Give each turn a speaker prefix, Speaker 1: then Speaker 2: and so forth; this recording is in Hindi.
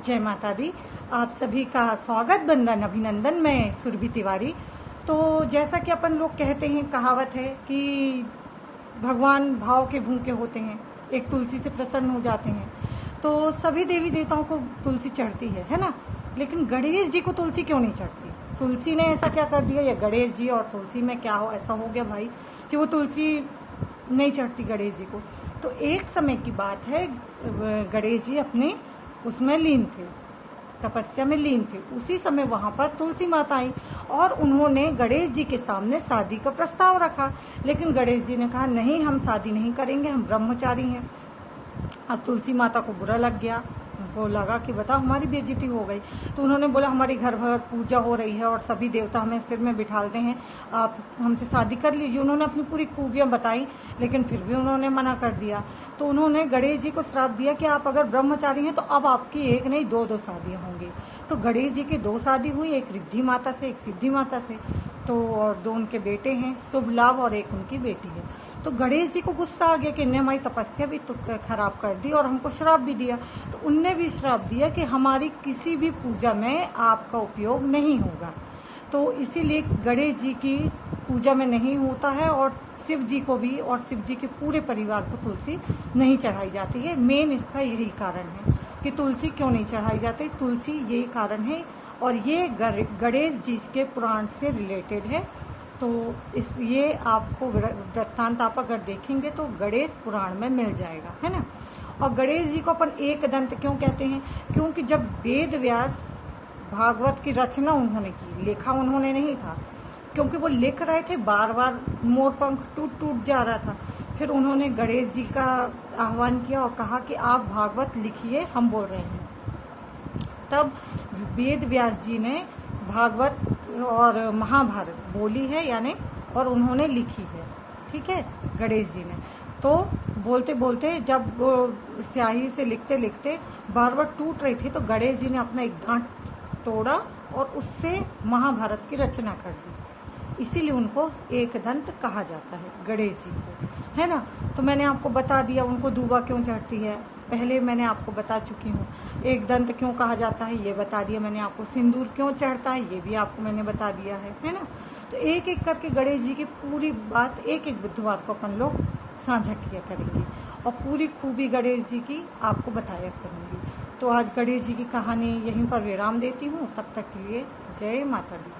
Speaker 1: जय माता दी। आप सभी का स्वागत, वंदन, अभिनंदन। मैं सुरभि तिवारी। तो जैसा कि अपन लोग कहते हैं, कहावत है कि भगवान भाव के भूखे होते हैं, एक तुलसी से प्रसन्न हो जाते हैं। तो सभी देवी देवताओं को तुलसी चढ़ती है ना। लेकिन गणेश जी को तुलसी क्यों नहीं चढ़ती? तुलसी ने ऐसा क्या कर दिया, या गणेश जी और तुलसी में क्या हो ऐसा हो गया भाई कि वो तुलसी नहीं चढ़ती गणेश जी को? तो एक समय की बात है, गणेश जी अपने उसमें लीन थे, तपस्या में लीन थे। उसी समय वहां पर तुलसी माता आई और उन्होंने गणेश जी के सामने शादी का प्रस्ताव रखा। लेकिन गणेश जी ने कहा नहीं, हम शादी नहीं करेंगे, हम ब्रह्मचारी हैं। अब तुलसी माता को बुरा लग गया, उनको लगा कि बताओ हमारी बेइज्जती हो गई। तो उन्होंने बोला हमारी घर भर पूजा हो रही है और सभी देवता हमें सिर में बिठालते हैं, आप हमसे शादी कर लीजिए। उन्होंने अपनी पूरी खूबियां बताई, लेकिन फिर भी उन्होंने मना कर दिया। तो उन्होंने गणेश जी को श्राप दिया कि आप अगर ब्रह्मचारी हैं तो अब आपकी एक नहीं दो शादियां होंगी। तो गणेश जी की 2 शादी हुई, एक रिद्धि माता से, एक सिद्धि माता से। तो और 2 उनके बेटे हैं, शुभ लाभ, और एक उनकी बेटी है। तो गणेश जी को गुस्सा आ गया कि इन्हें हमारी तपस्या भी तो खराब कर दी और हमको श्राप भी दिया। तो उनने भी श्राप दिया कि हमारी किसी भी पूजा में आपका उपयोग नहीं होगा। तो इसीलिए गणेश जी की पूजा में नहीं होता है, और शिव जी को भी और शिव जी के पूरे परिवार को तुलसी नहीं चढ़ाई जाती है। मेन इसका यही कारण है कि तुलसी क्यों नहीं चढ़ाई जाती। तुलसी यही कारण है, और ये गणेश जी के पुराण से रिलेटेड है। तो ये आपको वृत्तांत आप अगर देखेंगे तो गणेश पुराण में मिल जाएगा, है ना। और गणेश जी को अपन एक दंत क्यों कहते हैं? क्योंकि जब वेद व्यास भागवत की रचना उन्होंने की, लेखा उन्होंने नहीं था, क्योंकि वो लिख रहे थे, बार बार मोर पंख टूट टूट जा रहा था। फिर उन्होंने गणेश जी का आह्वान किया और कहा कि आप भागवत लिखिए, हम बोल रहे हैं। तब वेद व्यास जी ने भागवत और महाभारत बोली है, यानी और उन्होंने लिखी है, ठीक है, गणेश जी ने। तो बोलते बोलते जब वो स्याही से लिखते लिखते बार बार टूट रही थी, तो गणेश जी ने अपना एक दांत तोड़ा और उससे महाभारत की रचना कर दी। इसीलिए उनको एक दंत कहा जाता है गणेश जी को, है ना। तो मैंने आपको बता दिया उनको दूबा क्यों चढ़ती है, पहले मैंने आपको बता चुकी हूँ। एक दंत क्यों कहा जाता है ये बता दिया मैंने आपको। सिंदूर क्यों चढ़ता है ये भी आपको मैंने बता दिया है ना। तो एक एक करके गणेश जी की पूरी बात एक एक बुधवार को अपन लोग साझा किया करेंगे, और पूरी खूबी गणेश जी की आपको बताया करूँगी। तो आज गणेश जी की कहानी यहीं पर विराम देती हूँ। तब तक के लिए जय माता दी।